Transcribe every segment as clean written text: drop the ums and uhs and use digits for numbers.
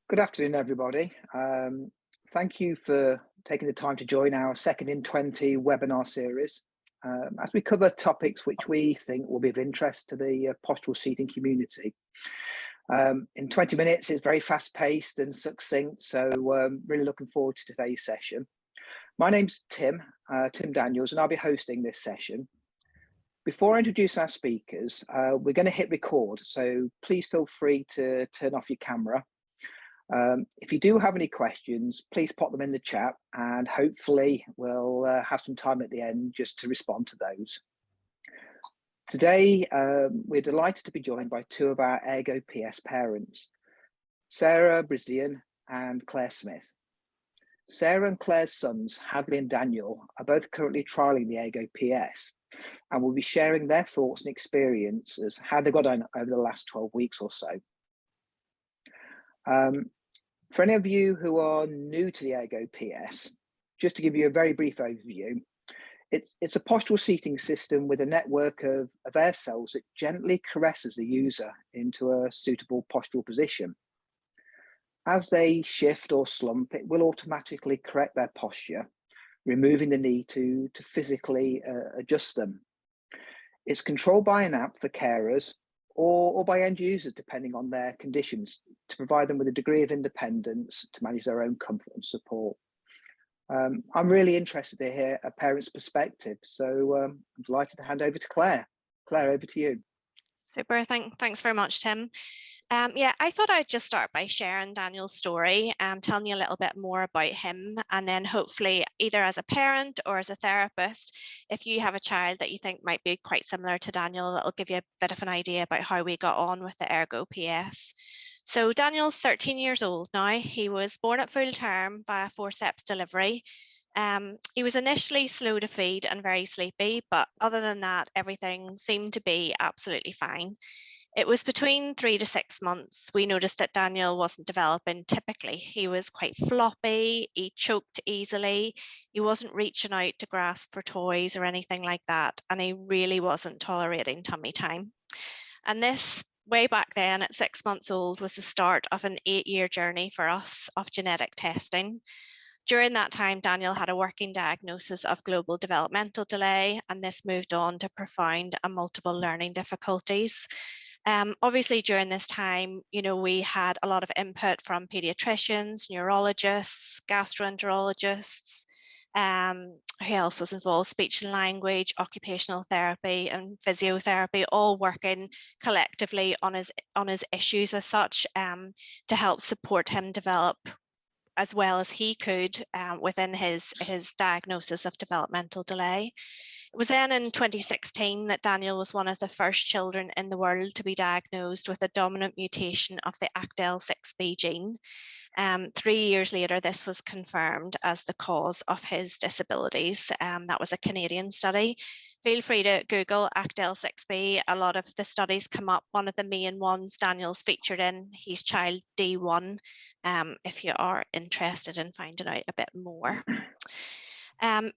Good afternoon, everybody. Thank you for taking the time to join our second InTwenty webinar series as we cover topics which we think will be of interest to the postural seating community. In 20 minutes, it's very fast-paced and succinct, so really looking forward to today's session. My name's Tim Daniels, and I'll be hosting this session. Before I introduce our speakers, we're going to hit record, so please feel free to turn off your camera. If you do have any questions, please pop them in the chat, and hopefully we'll have some time at the end just to respond to those. Today, we're delighted to be joined by two of our Ergo PS parents, Sarah Brisdion and Claire Smyth. Sarah and Claire's sons, Hadley and Daniel, are both currently trialling the Ergo PS and will be sharing their thoughts and experiences, how they got on over the last 12 weeks or so. For any of you who are new to the Ergo PS, just to give you a very brief overview, it's a postural seating system with a network of air cells that gently caresses the user into a suitable postural position. As they shift or slump, it will automatically correct their posture, removing the need to physically adjust them. It's controlled by an app for carers or by end users, depending on their conditions, to provide them with a degree of independence to manage their own comfort and support. I'm really interested to hear a parent's perspective, so I'm delighted to hand over to Claire. Claire, over to you. Super, thanks very much, Tim. Yeah, I thought I'd just start by sharing Daniel's story, telling you a little bit more about him, and then hopefully either as a parent or as a therapist, if you have a child that you think might be quite similar to Daniel, that'll give you a bit of an idea about how we got on with the Ergo PS. So Daniel's 13 years old now. He was born at full term by forceps delivery. He was initially slow to feed and very sleepy, but other than that, everything seemed to be absolutely fine. It was between 3 to 6 months we noticed that Daniel wasn't developing typically. He was quite floppy, he choked easily, he wasn't reaching out to grasp for toys or anything like that, and he really wasn't tolerating tummy time. And this, way back then at 6 months old, was the start of an 8-year journey for us of genetic testing. During that time, Daniel had a working diagnosis of global developmental delay, and this moved on to profound and multiple learning difficulties. Obviously, during this time, we had a lot of input from pediatricians, neurologists, gastroenterologists, who else was involved? Speech and language, occupational therapy, and physiotherapy, all working collectively on his issues as such, to help support him develop as well as he could within his diagnosis of developmental delay. It was then in 2016 that Daniel was one of the first children in the world to be diagnosed with a dominant mutation of the ACTL6B gene. 3 years later, this was confirmed as the cause of his disabilities. That was a Canadian study. Feel free to Google ACTL6B. A lot of the studies come up. One of the main ones Daniel's featured in, he's child D1, if you are interested in finding out a bit more.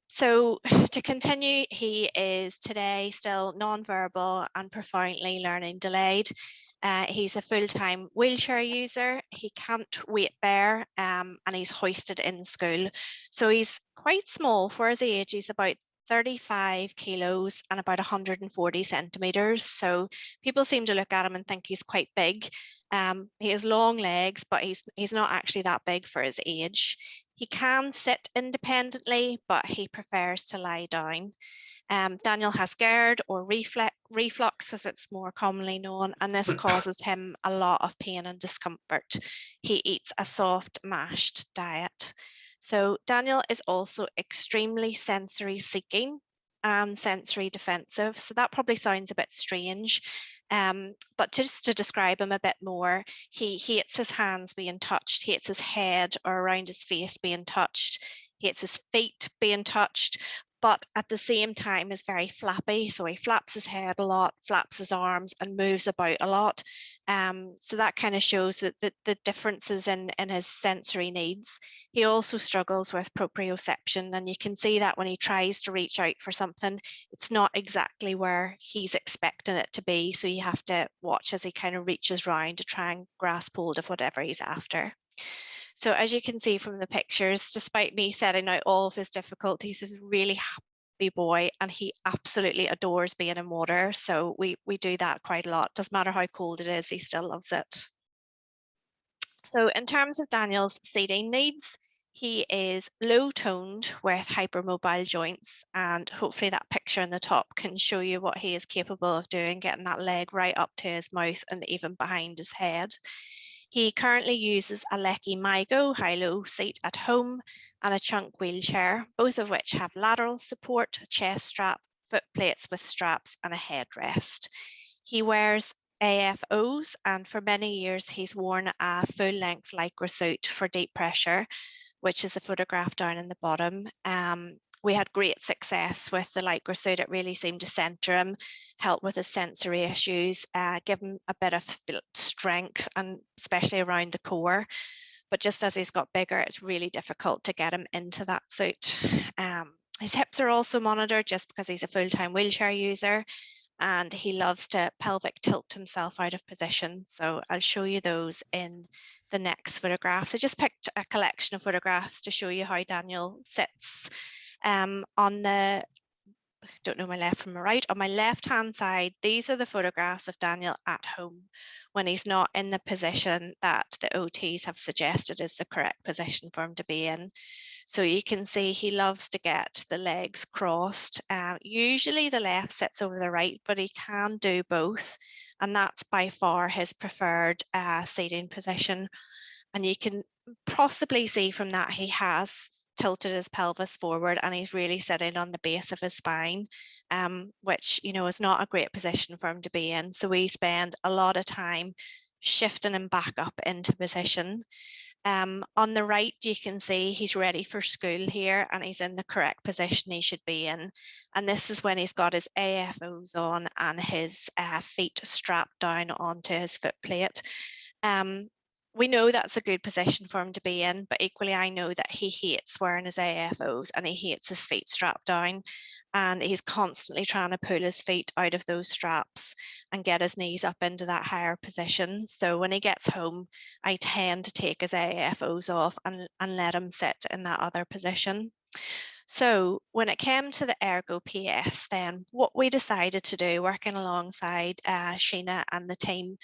So to continue, he is today still non-verbal and profoundly learning delayed. He's a full-time wheelchair user. He can't weight bear, and he's hoisted in school. So he's quite small for his age. He's about 35 kilos and about 140 centimeters. So people seem to look at him and think he's quite big. He has long legs, but he's not actually that big for his age. He can sit independently, but he prefers to lie down. Daniel has GERD or reflux, as it's more commonly known, and this causes him a lot of pain and discomfort. He eats a soft, mashed diet. So Daniel is also extremely sensory seeking and sensory defensive. So that probably sounds a bit strange. But just to describe him a bit more, he hates his hands being touched, he hates his head or around his face being touched, he hates his feet being touched, but at the same time is very flappy. So he flaps his head a lot, flaps his arms and moves about a lot. So that kind of shows that the differences in his sensory needs. He also struggles with proprioception, and you can see that when he tries to reach out for something, it's not exactly where he's expecting it to be. So you have to watch as he kind of reaches round to try and grasp hold of whatever he's after. So as you can see from the pictures, despite me setting out all of his difficulties, he's a really happy boy and he absolutely adores being in water. So we do that quite a lot. Doesn't matter how cold it is, he still loves it. So in terms of Daniel's seating needs, he is low-toned with hypermobile joints, and hopefully that picture in the top can show you what he is capable of doing, getting that leg right up to his mouth and even behind his head. He currently uses a Lecky Mygo high-low seat at home and a chunk wheelchair, both of which have lateral support, a chest strap, foot plates with straps and a headrest. He wears AFOs, and for many years he's worn a full-length lycra suit for deep pressure, which is a photograph down in the bottom. We had great success with the lycra suit. It really seemed to centre him, help with his sensory issues, give him a bit of strength, and especially around the core. But just as he's got bigger, it's really difficult to get him into that suit. His hips are also monitored just because he's a full-time wheelchair user, and he loves to pelvic tilt himself out of position. So I'll show you those in the next photographs. I just picked a collection of photographs to show you how Daniel sits. On the, I don't know my left from my right, on my left-hand side, these are the photographs of Daniel at home when he's not in the position that the OTs have suggested is the correct position for him to be in. So you can see he loves to get the legs crossed. Usually the left sits over the right, but he can do both. And that's by far his preferred seating position. And you can possibly see from that he has tilted his pelvis forward and he's really sitting on the base of his spine, which, you know, is not a great position for him to be in. So we spend a lot of time shifting him back up into position. On the right, you can see he's ready for school here and he's in the correct position he should be in. And this is when he's got his AFOs on and his feet strapped down onto his foot plate. We know that's a good position for him to be in, but equally I know that he hates wearing his AFOs and he hates his feet strapped down, and he's constantly trying to pull his feet out of those straps and get his knees up into that higher position. So when he gets home, I tend to take his AFOs off and let him sit in that other position. So when it came to the Ergo PS, then what we decided to do, working alongside Sheena and the team,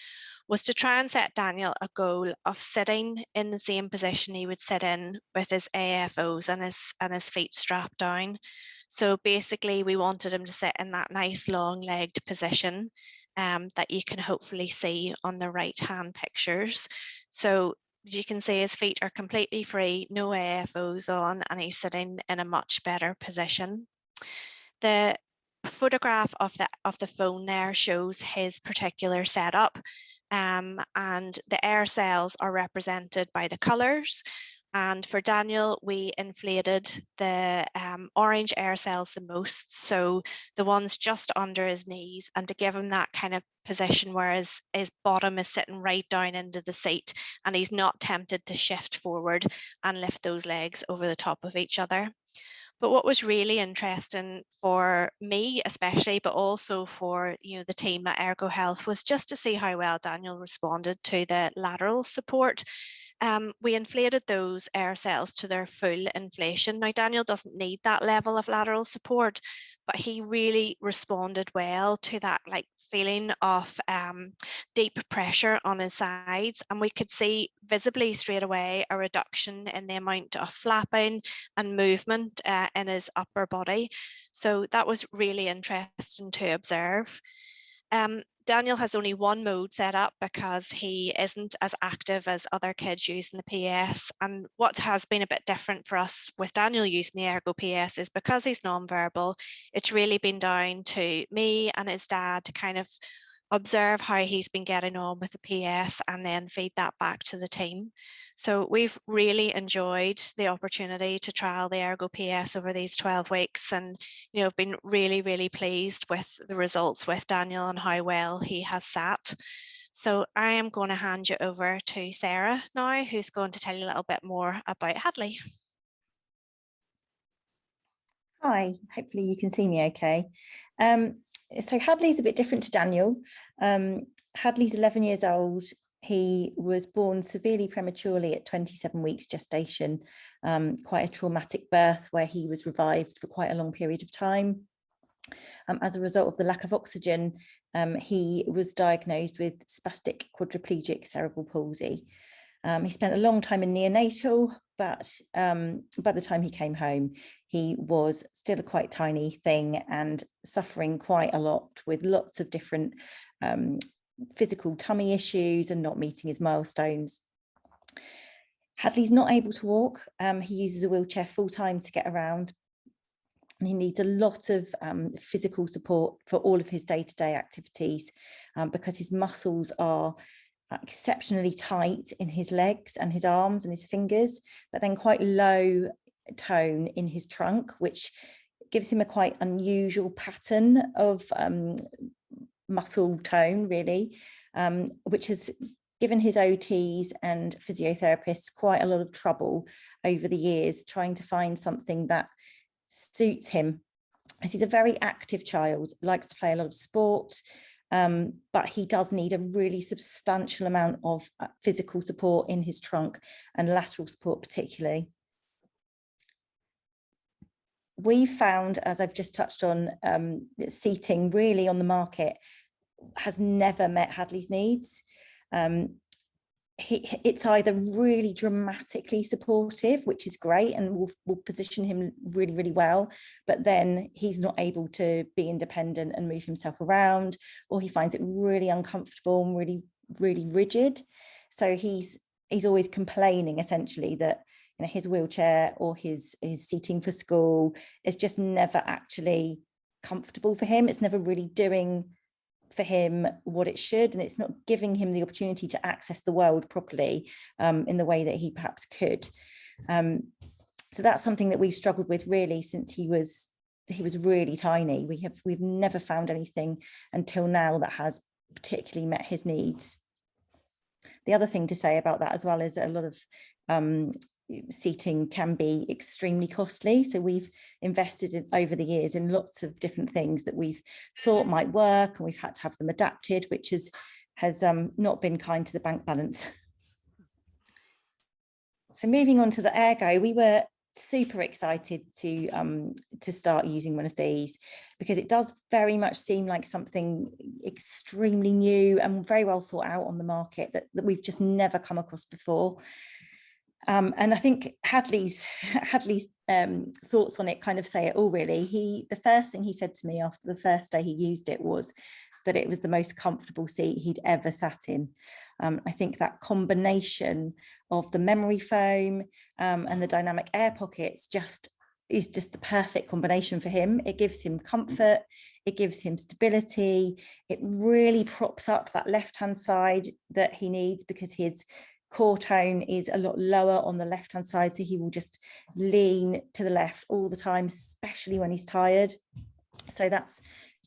was to try and set Daniel a goal of sitting in the same position he would sit in with his AFOs and his feet strapped down. So basically we wanted him to sit in that nice long-legged position that you can hopefully see on the right-hand pictures. So you can see his feet are completely free, no AFOs on, and he's sitting in a much better position. The photograph of the phone there shows his particular setup, and the air cells are represented by the colours. And for Daniel, we inflated the orange air cells the most, so the ones just under his knees, and to give him that kind of position where his bottom is sitting right down into the seat and he's not tempted to shift forward and lift those legs over the top of each other. But what was really interesting for me, especially, but also for the team at Ergo Health, was just to see how well Daniel responded to the lateral support. We inflated those air cells to their full inflation. Now, Daniel doesn't need that level of lateral support, but he really responded well to that feeling of deep pressure on his sides. And we could see visibly straight away a reduction in the amount of flapping and movement in his upper body. So that was really interesting to observe. Daniel has only one mode set up because he isn't as active as other kids using the PS. And what has been a bit different for us with Daniel using the Ergo PS is because he's non-verbal, it's really been down to me and his dad to kind of observe how he's been getting on with the PS and then feed that back to the team. So we've really enjoyed the opportunity to trial the Ergo PS over these 12 weeks, and I've been really, really pleased with the results with Daniel and how well he has sat. So I am going to hand you over to Sarah now, who's going to tell you a little bit more about Hadley. Hi, hopefully you can see me okay. So Hadley's a bit different to Daniel. Hadley's 11 years old. He was born severely prematurely at 27 weeks gestation, quite a traumatic birth where he was revived for quite a long period of time. As a result of the lack of oxygen, he was diagnosed with spastic quadriplegic cerebral palsy. He spent a long time in neonatal, but by the time he came home, he was still a quite tiny thing and suffering quite a lot with lots of different physical tummy issues and not meeting his milestones. Hadley's not able to walk. He uses a wheelchair full time to get around. And he needs a lot of physical support for all of his day-to-day activities because his muscles are exceptionally tight in his legs and his arms and his fingers, but then quite low tone in his trunk, which gives him a quite unusual pattern of muscle tone, really, which has given his OTs and physiotherapists quite a lot of trouble over the years trying to find something that suits him, as he's a very active child, likes to play a lot of sport, but he does need a really substantial amount of physical support in his trunk and lateral support particularly. We found, as I've just touched on, seating really on the market has never met Hadley's needs. It's either really dramatically supportive, which is great and will position him really, really well, but then he's not able to be independent and move himself around, or he finds it really uncomfortable and really, really rigid. So he's always complaining essentially that, you know, his wheelchair or his seating for school is just never actually comfortable for him. It's never really doing for him what it should, and it's not giving him the opportunity to access the world properly in the way that he perhaps could. So that's something that we've struggled with really since he was really tiny. We've never found anything until now that has particularly met his needs. The other thing to say about that as well is a lot of seating can be extremely costly. So we've invested over the years in lots of different things that we've thought might work, and we've had to have them adapted, which has not been kind to the bank balance. So moving on to the Ergo, we were super excited to start using one of these because it does very much seem like something extremely new and very well thought out on the market that we've just never come across before. And I think Hadley's thoughts on it kind of say it all, really. The first thing he said to me after the first day he used it was that it was the most comfortable seat he'd ever sat in. I think that combination of the memory foam and the dynamic air pockets is just the perfect combination for him. It gives him comfort, it gives him stability, it really props up that left-hand side that he needs because his core tone is a lot lower on the left hand side, so he will just lean to the left all the time, especially when he's tired. So that's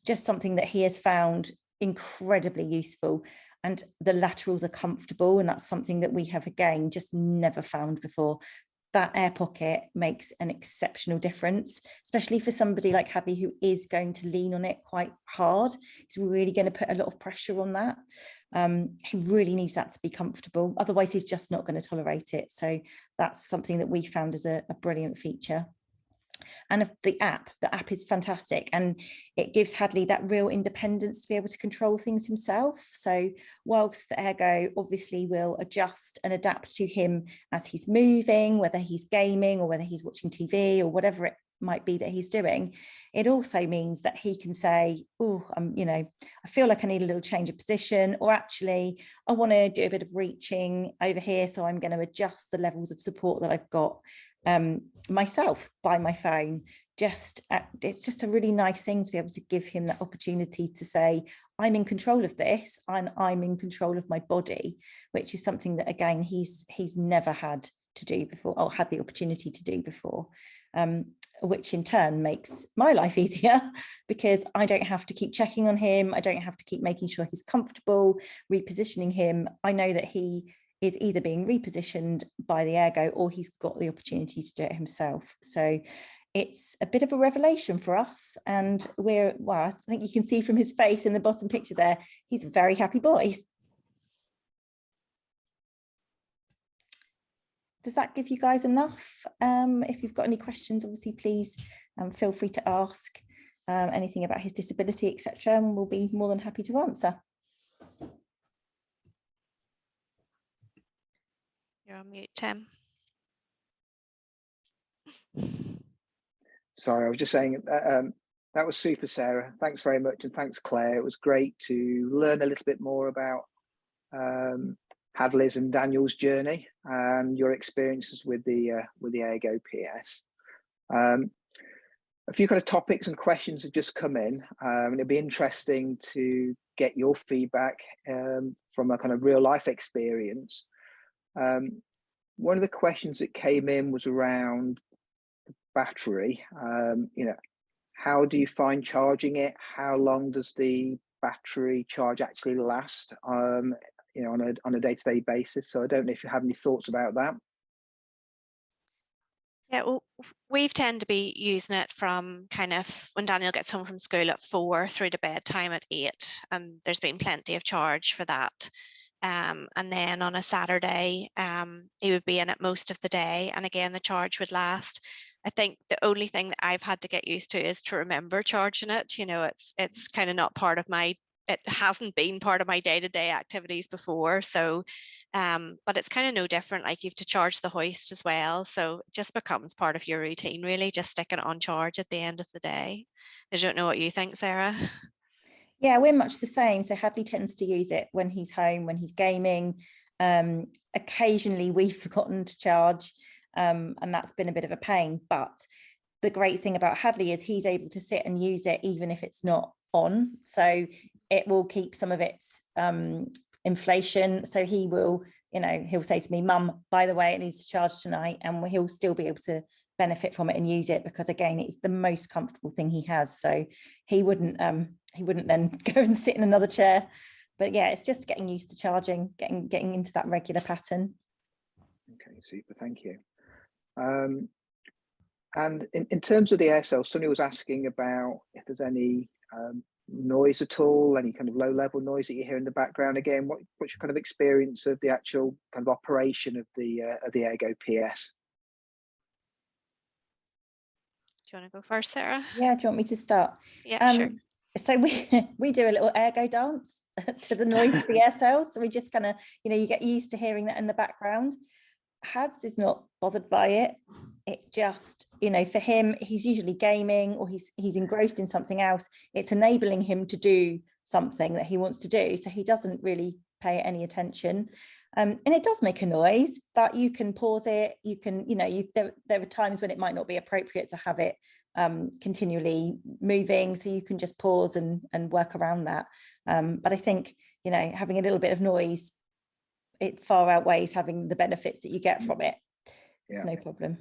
just something that he has found incredibly useful, and the laterals are comfortable, and that's something that we have again just never found before. That air pocket makes an exceptional difference, especially for somebody like Hadley who is going to lean on it quite hard. It's really going to put a lot of pressure on that. He really needs that to be comfortable, otherwise he's just not going to tolerate it. So that's something that we found as a brilliant feature. And the app is fantastic, and it gives Hadley that real independence to be able to control things himself. So whilst the Ergo obviously will adjust and adapt to him as he's moving, whether he's gaming or whether he's watching TV or whatever it might be that he's doing, it also means that he can say, oh, I feel like I need a little change of position, or actually I want to do a bit of reaching over here, so I'm going to adjust the levels of support that I've got myself by my phone. It's just a really nice thing to be able to give him that opportunity to say, I'm in control of this, and I'm in control of my body, which is something that again he's never had to do before, or had the opportunity to do before, which in turn makes my life easier because I don't have to keep checking on him, I don't have to keep making sure he's comfortable, repositioning him. I know that he is either being repositioned by the Ergo or he's got the opportunity to do it himself. So it's a bit of a revelation for us, and I think you can see from his face in the bottom picture there, he's a very happy boy. does that give you guys enough? If you've got any questions, obviously, please feel free to ask anything about his disability, etc., and we'll be more than happy to answer. You're on mute, Tim. Sorry, I was just saying that was super, Sarah. Thanks very much, and thanks, Claire. It was great to learn a little bit more about Hadley's and Daniel's journey and your experiences with the Ergo PS. A few kind of topics and questions have just come in, and it'd be interesting to get your feedback from a kind of real life experience. One of the questions that came in was around the battery. You know, how do you find charging it? How long does the battery charge actually last? You know, on a day-to-day basis. So I don't know if you have any thoughts about that. Yeah, well, we've tend to be using it from kind of when Daniel gets home from school at 4 through to bedtime at 8, and there's been plenty of charge for that. And then on a Saturday, he would be in it most of the day, and again the charge would last. I think the only thing that I've had to get used to is to remember charging it. You know, it's kind of not part of my, it hasn't been part of my day-to-day activities before. So but it's kind of no different, like you have to charge the hoist as well, so it just becomes part of your routine, really, just sticking it on charge at the end of the day. I don't know what you think, Sarah. Yeah, we're much the same. So Hadley tends to use it when he's home, when he's gaming. Occasionally we've forgotten to charge, and that's been a bit of a pain. But the great thing about Hadley is he's able to sit and use it even if it's not on. So it will keep some of its inflation. So he will, you know, he'll say to me, "Mum, by the way, it needs to charge tonight," and he'll still be able to benefit from it and use it, because again, it's the most comfortable thing he has. So he wouldn't then go and sit in another chair. But yeah, it's just getting used to charging, getting into that regular pattern. Okay, super, thank you. And in terms of the air cells, Sonny was asking about if there's any noise at all, any kind of low level noise that you hear in the background. Again, what's your kind of experience of the actual kind of operation of the Ergo PS? Do you want to go first, Sarah? Yeah, do you want me to start? Yeah, sure. So we do a little ergo dance to the noise of the air cells. So we just kind of, you know, you get used to hearing that in the background. Hads is not bothered by it. It just, you know, for him, he's usually gaming or he's engrossed in something else. It's enabling him to do something that he wants to do. So he doesn't really pay any attention. And it does make a noise, but you can pause it. You can, you know, there are times when it might not be appropriate to have it continually moving. So you can just pause and work around that. But I think, you know, having a little bit of noise, it far outweighs having the benefits that you get from it. It's no problem.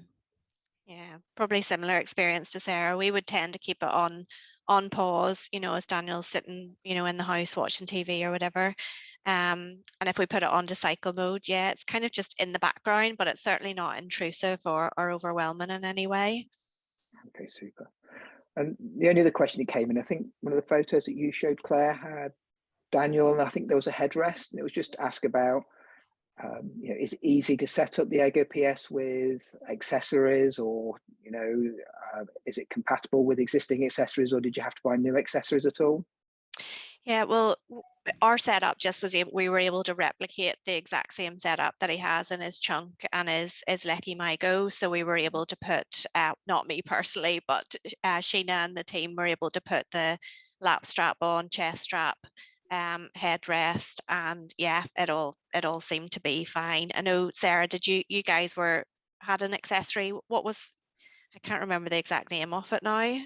Yeah, probably similar experience to Sarah. We would tend to keep it on pause, you know, as Daniel's sitting, you know, in the house watching TV or whatever. And if we put it onto cycle mode, yeah, it's kind of just in the background, but it's certainly not intrusive or overwhelming in any way. Okay, super. And the only other question that came in, I think one of the photos that you showed, Claire, had Daniel, and I think there was a headrest, and it was just to ask about, you know, is it easy to set up the Ergo PS with accessories, or, you know, is it compatible with existing accessories, or did you have to buy new accessories at all? Yeah, well, our setup just was we were able to replicate the exact same setup that he has in his Chunk and his Lecky My Go. So we were able to put, not me personally, but Sheena and the team were able to put the lap strap on, chest strap, headrest, and yeah, it all seemed to be fine. I know, Sarah, did you guys had an accessory? What was, I can't remember the exact name of it now.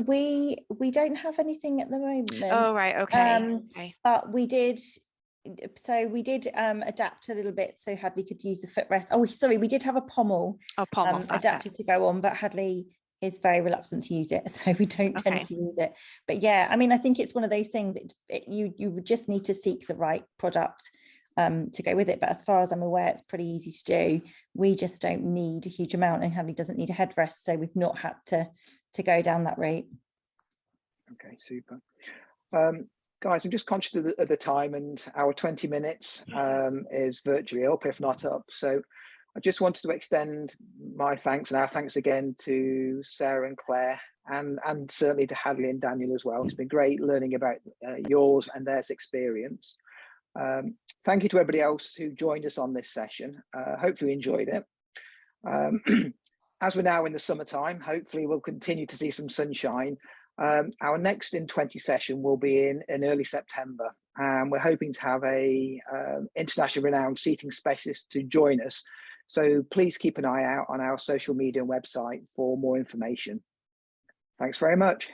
We don't have anything at the moment. Oh, right, okay. Okay. But we did adapt a little bit so Hadley could use the footrest. Oh, sorry, we did have a pommel, adapted to go on, but Hadley is very reluctant to use it, so we don't tend to use it. But yeah, I mean, I think it's one of those things, you would just need to seek the right product to go with it. But as far as I'm aware, it's pretty easy to do. We just don't need a huge amount, and Hadley doesn't need a headrest, so we've not had to go down that route. Okay, super. Guys, I'm just conscious of the time, and our 20 minutes is virtually up, if not up. So I just wanted to extend my thanks and our thanks again to Sarah and Claire, and certainly to Hadley and Daniel as well. It's been great learning about yours and theirs experience. Thank you to everybody else who joined us on this session. Hopefully you enjoyed it. As we're now in the summertime, hopefully we'll continue to see some sunshine. Our next InTwenty session will be in early September, and we're hoping to have a internationally renowned seating specialist to join us. So please keep an eye out on our social media and website for more information. Thanks very much.